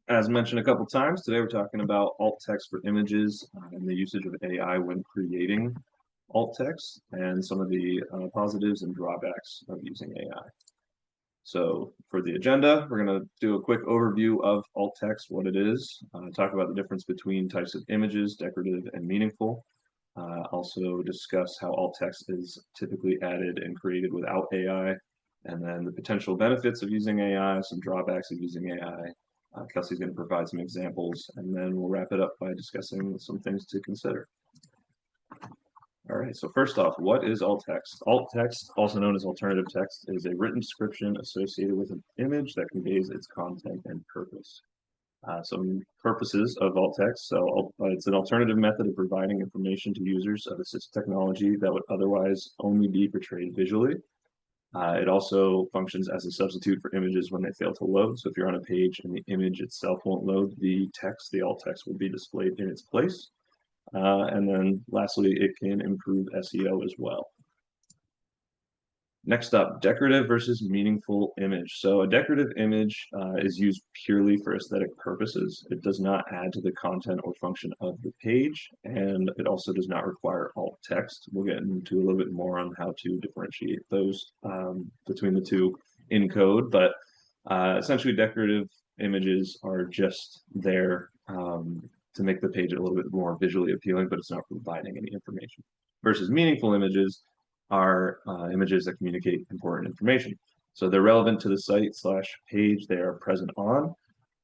As mentioned a couple times, today we're talking about alt text for images and the usage of AI when creating alt text and some of the positives and drawbacks of using AI. So for the agenda, we're going to do a quick overview of alt text, what it is, talk about the difference between types of images, decorative and meaningful. Also discuss how alt text is typically added and created without AI, and then the potential benefits of using AI, some drawbacks of using AI. Kelsey's going to provide some examples, and then we'll wrap it up by discussing some things to consider. All right, so first off, what is alt text? Alt text, also known as alternative text, is a written description associated with an image that conveys its content and purpose. Some purposes of alt text. So it's an alternative method of providing information to users of assistive technology that would otherwise only be portrayed visually. It also functions as a substitute for images when they fail to load. So if you're on a page and the image itself won't load, the text, the alt text will be displayed in its place. And then lastly, it can improve SEO as well. Next up, decorative versus meaningful image. So a decorative image is used purely for aesthetic purposes. It does not add to the content or function of the page, and it also does not require alt text. We'll get into a little bit more on how to differentiate those between the two in code, but essentially decorative images are just there to make the page a little bit more visually appealing, but it's not providing any information. Versus meaningful images are images that communicate important information. So they're relevant to the site slash page they are present on.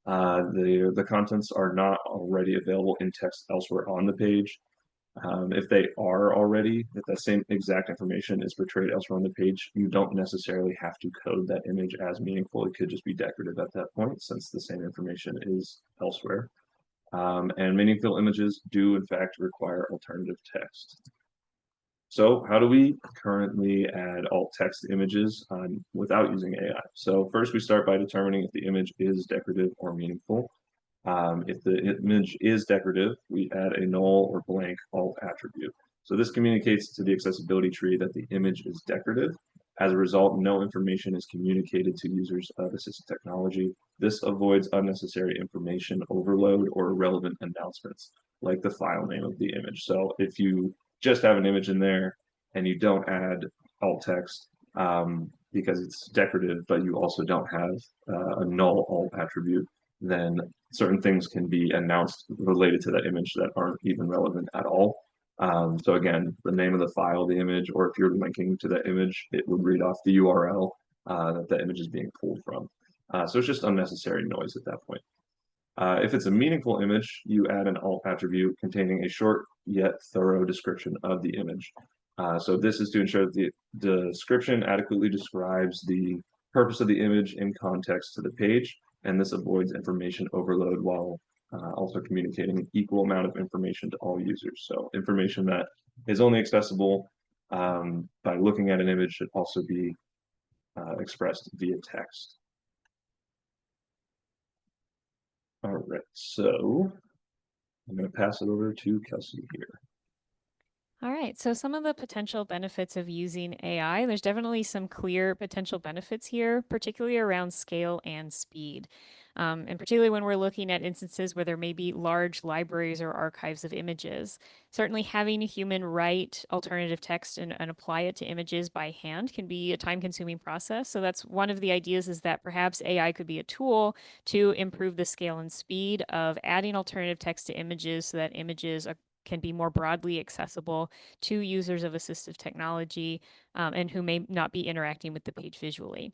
The contents are not already available in text elsewhere on the page. If they are already, if that same exact information is portrayed elsewhere on the page, you don't necessarily have to code that image as meaningful. It could just be decorative at that point since the same information is elsewhere. And meaningful images do in fact require alternative text. So how do we currently add alt text images without using AI? So first we start by determining if the image is decorative or meaningful. If the image is decorative, we add a null or blank alt attribute. So this communicates to the accessibility tree that the image is decorative. As a result, no information is communicated to users of assistive technology. This avoids unnecessary information overload or irrelevant announcements, like the file name of the image. So if you just have an image in there and you don't add alt text because it's decorative, but you also don't have a null alt attribute, then certain things can be announced related to that image that aren't even relevant at all. So again, the name of the file, the image, or if you're linking to that image, it would read off the URL that the image is being pulled from. So it's just unnecessary noise at that point. If it's a meaningful image, you add an alt attribute containing a short yet thorough description of the image. So this is to ensure that the description adequately describes the purpose of the image in context to the page, and this avoids information overload while also communicating an equal amount of information to all users. So information that is only accessible by looking at an image should also be expressed via text. All right, so I'm going to pass it over to Kelsey here. All right, so some of the potential benefits of using AI, there's definitely some clear potential benefits here, particularly around scale and speed. And particularly when we're looking at instances where there may be large libraries or archives of images. Certainly having a human write alternative text and apply it to images by hand can be a time-consuming process. So that's one of the ideas, is that perhaps AI could be a tool to improve the scale and speed of adding alternative text to images so that images can be more broadly accessible to users of assistive technology and who may not be interacting with the page visually.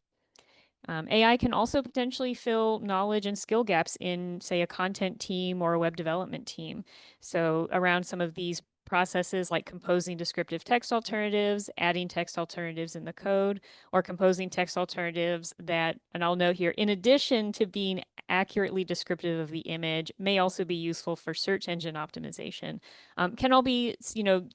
AI can also potentially fill knowledge and skill gaps in, say, a content team or a web development team. So around some of these processes like composing descriptive text alternatives, adding text alternatives in the code, or composing text alternatives that, and I'll note here, in addition to being accurately descriptive of the image, may also be useful for search engine optimization. Can all be,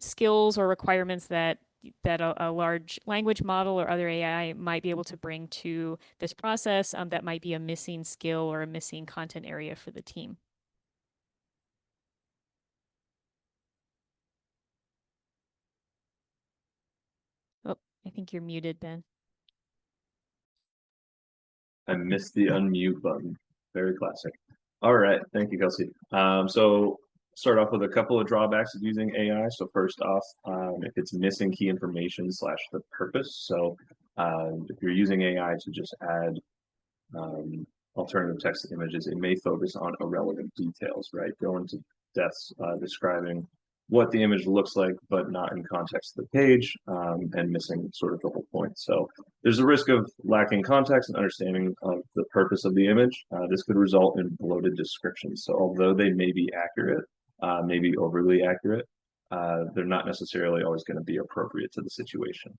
skills or requirements that a large language model or other AI might be able to bring to this process that might be a missing skill or a missing content area for the team. Oh, I think you're muted, Ben. I missed the unmute button. Very classic. All right, thank you, Kelsey. So start off with a couple of drawbacks of using AI. So first off, if it's missing key information slash the purpose. So if you're using AI to just add um, alternative text to images, it may focus on irrelevant details, right? Go into depths describing what the image looks like, but not in context of the page, and missing sort of the whole point. So there's a risk of lacking context and understanding of the purpose of the image. This could result in bloated descriptions. So although they may be accurate, maybe overly accurate, they're not necessarily always going to be appropriate to the situation.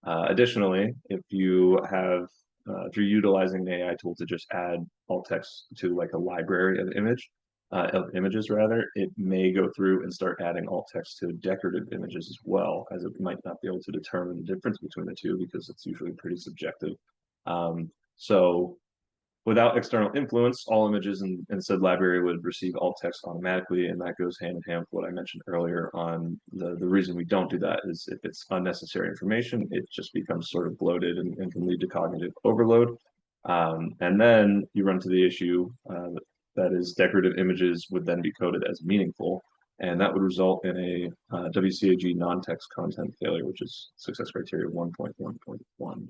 Additionally, if you're utilizing an AI tool to just add alt text to like a library of images rather, it may go through and start adding alt text to decorative images as well, as it might not be able to determine the difference between the two because it's usually pretty subjective. So without external influence, all images in said library would receive alt text automatically, and that goes hand in hand with what I mentioned earlier on the reason we don't do that is if it's unnecessary information, it just becomes sort of bloated and can lead to cognitive overload. And then you run to the issue that is decorative images would then be coded as meaningful, and that would result in a WCAG non-text content failure, which is success criteria 1.1.1.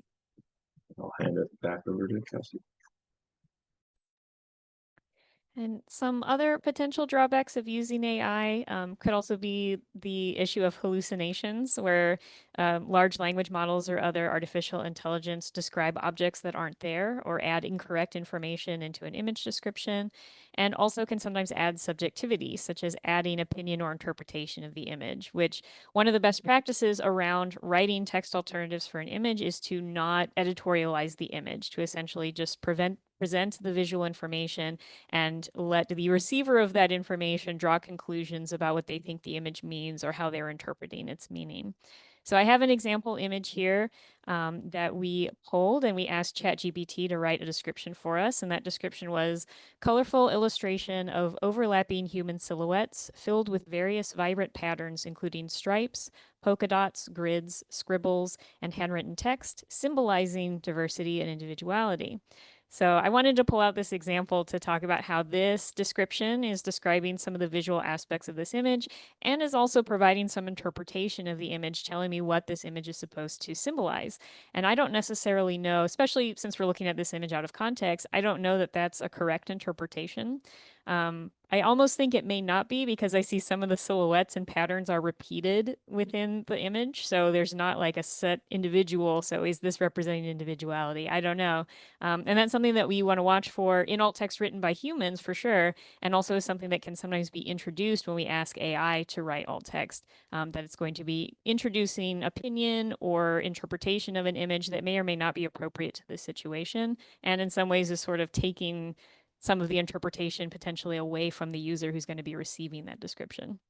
I'll hand it back over to Kelsey. And some other potential drawbacks of using AI could also be the issue of hallucinations, where large language models or other artificial intelligence describe objects that aren't there or add incorrect information into an image description, and also can sometimes add subjectivity, such as adding opinion or interpretation of the image, which one of the best practices around writing text alternatives for an image is to not editorialize the image, to essentially just present the visual information and let the receiver of that information draw conclusions about what they think the image means or how they're interpreting its meaning. So I have an example image here that we pulled and we asked ChatGPT to write a description for us. And that description was colorful illustration of overlapping human silhouettes filled with various vibrant patterns, including stripes, polka dots, grids, scribbles, and handwritten text, symbolizing diversity and individuality. So I wanted to pull out this example to talk about how this description is describing some of the visual aspects of this image and is also providing some interpretation of the image, telling me what this image is supposed to symbolize. And I don't necessarily know, especially since we're looking at this image out of context, I don't know that that's a correct interpretation. I almost think it may not be because I see some of the silhouettes and patterns are repeated within the image. So there's not like a set individual. So is this representing individuality? I don't know. And that's something that we want to watch for in alt text written by humans for sure. And also something that can sometimes be introduced when we ask AI to write alt text, that it's going to be introducing opinion or interpretation of an image that may or may not be appropriate to the situation. And in some ways is sort of taking some of the interpretation potentially away from the user who's going to be receiving that description.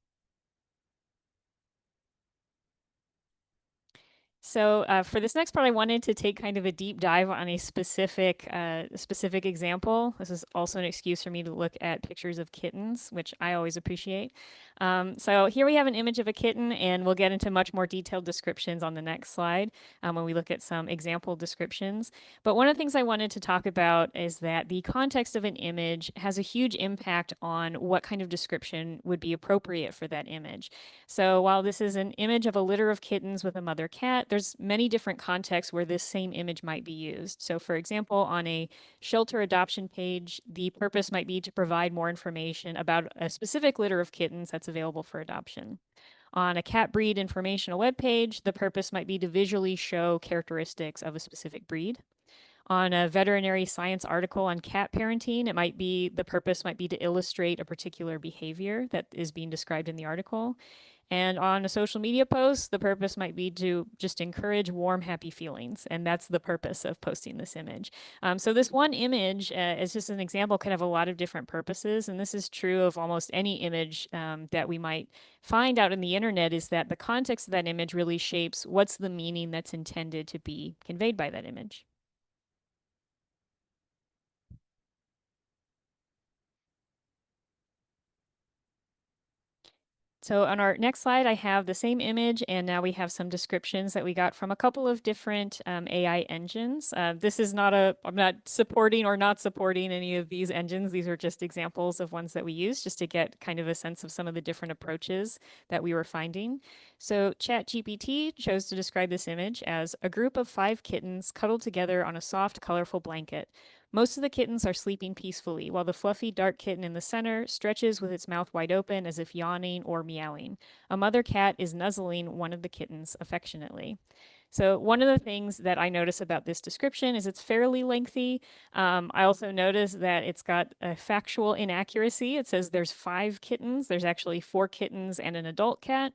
So for this next part, I wanted to take kind of a deep dive on a specific example. This is also an excuse for me to look at pictures of kittens, which I always appreciate. So here we have an image of a kitten, and we'll get into much more detailed descriptions on the next slide when we look at some example descriptions. But one of the things I wanted to talk about is that the context of an image has a huge impact on what kind of description would be appropriate for that image. So while this is an image of a litter of kittens with a mother cat, there's many different contexts where this same image might be used. So for example, on a shelter adoption page, the purpose might be to provide more information about a specific litter of kittens that's available for adoption. On a cat breed informational web page, the purpose might be to visually show characteristics of a specific breed. On a veterinary science article on cat parenting, the purpose might be to illustrate a particular behavior that is being described in the article. And on a social media post, the purpose might be to just encourage warm, happy feelings. And that's the purpose of posting this image. So this one image, as just an example, can have a lot of different purposes. And this is true of almost any image that we might find out in the internet, is that the context of that image really shapes what's the meaning that's intended to be conveyed by that image. So on our next slide, I have the same image, and now we have some descriptions that we got from a couple of different AI engines. This is not I'm not supporting or not supporting any of these engines. These are just examples of ones that we use just to get kind of a sense of some of the different approaches that we were finding. So ChatGPT chose to describe this image as a group of 5 kittens cuddled together on a soft, colorful blanket. Most of the kittens are sleeping peacefully, while the fluffy, dark kitten in the center stretches with its mouth wide open as if yawning or meowing. A mother cat is nuzzling one of the kittens affectionately. So, one of the things that I notice about this description is it's fairly lengthy. I also notice that it's got a factual inaccuracy. It says there's 5 kittens, there's actually 4 kittens and an adult cat.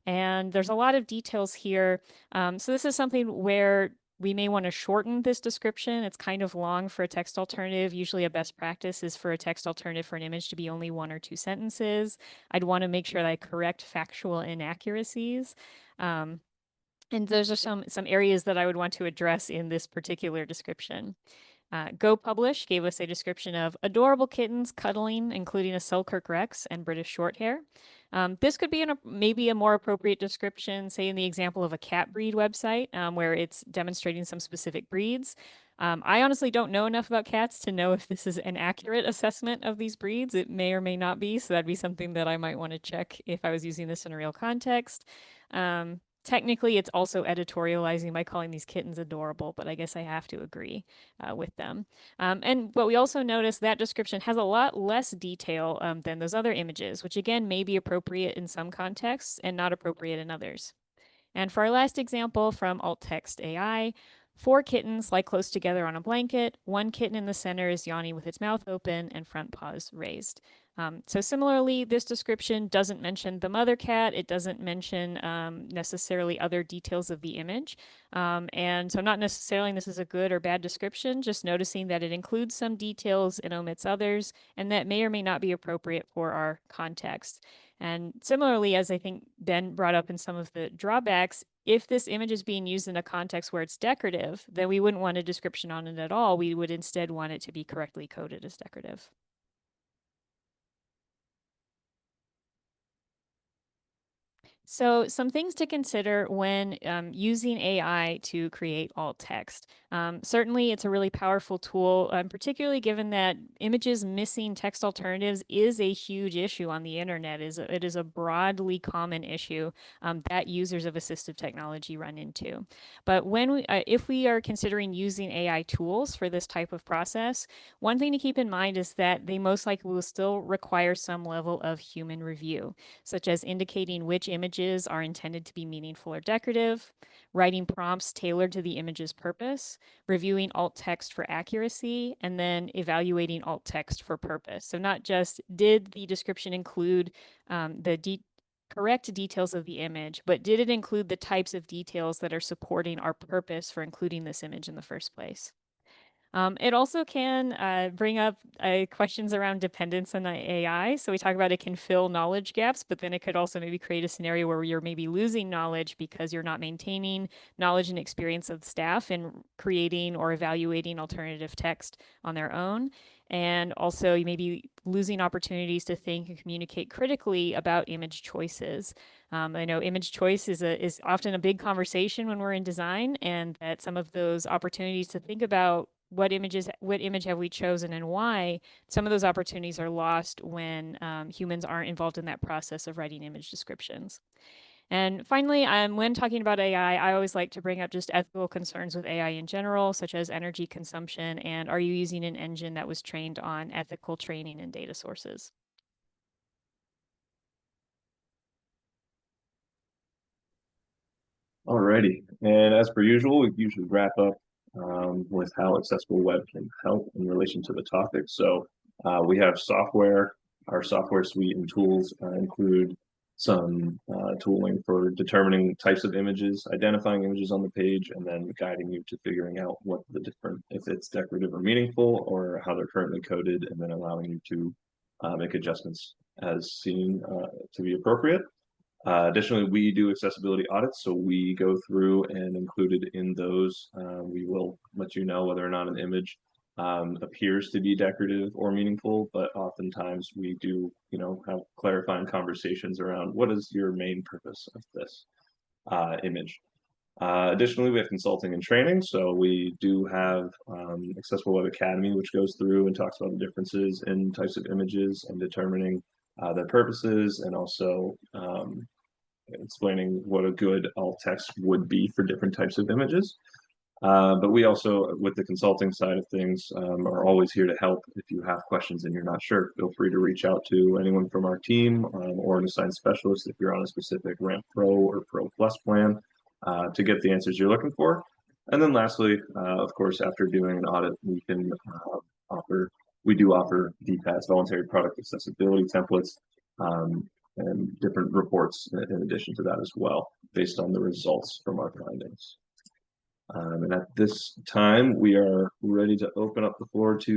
And there's a lot of details here. So, this is something where we may want to shorten this description. It's kind of long for a text alternative. Usually, a best practice is for a text alternative for an image to be only 1 or 2 sentences. I'd want to make sure that I correct factual inaccuracies. And those are some areas that I would want to address in this particular description. Go Publish gave us a description of adorable kittens cuddling, including a Selkirk Rex and British Shorthair. This could be maybe a more appropriate description, say in the example of a cat breed website where it's demonstrating some specific breeds. I honestly don't know enough about cats to know if this is an accurate assessment of these breeds. It may or may not be, so that'd be something that I might want to check if I was using this in a real context. Technically, it's also editorializing by calling these kittens adorable, but I guess I have to agree with them. But we also notice that description has a lot less detail than those other images, which again may be appropriate in some contexts and not appropriate in others. And for our last example from Alt Text AI, 4 kittens lie close together on a blanket. 1 kitten in the center is yawning with its mouth open and front paws raised. So similarly, this description doesn't mention the mother cat. It doesn't mention necessarily other details of the image. And so not necessarily this is a good or bad description, just noticing that it includes some details and omits others, and that may or may not be appropriate for our context. And similarly, as I think Ben brought up in some of the drawbacks, if this image is being used in a context where it's decorative, then we wouldn't want a description on it at all. We would instead want it to be correctly coded as decorative. So, some things to consider when using AI to create alt text. Certainly, it's a really powerful tool, particularly given that images missing text alternatives is a huge issue on the internet. It is a broadly common issue that users of assistive technology run into. But if we are considering using AI tools for this type of process, one thing to keep in mind is that they most likely will still require some level of human review, such as indicating which images are intended to be meaningful or decorative, writing prompts tailored to the image's purpose, reviewing alt text for accuracy, and then evaluating alt text for purpose. So not just did the description include the correct details of the image, but did it include the types of details that are supporting our purpose for including this image in the first place? It also can bring up questions around dependence on the AI. So we talk about it can fill knowledge gaps, but then it could also maybe create a scenario where you're maybe losing knowledge because you're not maintaining knowledge and experience of staff in creating or evaluating alternative text on their own. And also you may be losing opportunities to think and communicate critically about image choices. I know image choice is often a big conversation when we're in design, and that some of those opportunities to think about what image have we chosen and why, some of those opportunities are lost when humans aren't involved in that process of writing image descriptions. And finally, when talking about AI, I always like to bring up just ethical concerns with AI in general, such as energy consumption, and are you using an engine that was trained on ethical training and data sources? Alrighty, and as per usual, we usually wrap up with how accessible web can help in relation to the topic. So we have software. Our software suite and tools include some tooling for determining types of images, identifying images on the page, and then guiding you to figuring out what the different, if it's decorative or meaningful, or how they're currently coded, and then allowing you to make adjustments as seen to be appropriate. Additionally, we do accessibility audits, so we go through and included in those, we will let you know whether or not an image appears to be decorative or meaningful, but oftentimes we do, have clarifying conversations around what is your main purpose of this image. Additionally, we have consulting and training. So we do have Accessible Web Academy, which goes through and talks about the differences in types of images and determining their purposes, and also explaining what a good alt text would be for different types of images. But we also, with the consulting side of things, are always here to help. If you have questions and you're not sure, feel free to reach out to anyone from our team or an assigned specialist if you're on a specific Ramp Pro or Pro Plus plan to get the answers you're looking for. And then lastly, of course, after doing an audit, we do offer DPAS, voluntary product accessibility templates, and different reports in addition to that as well, based on the results from our findings. And at this time, we are ready to open up the floor to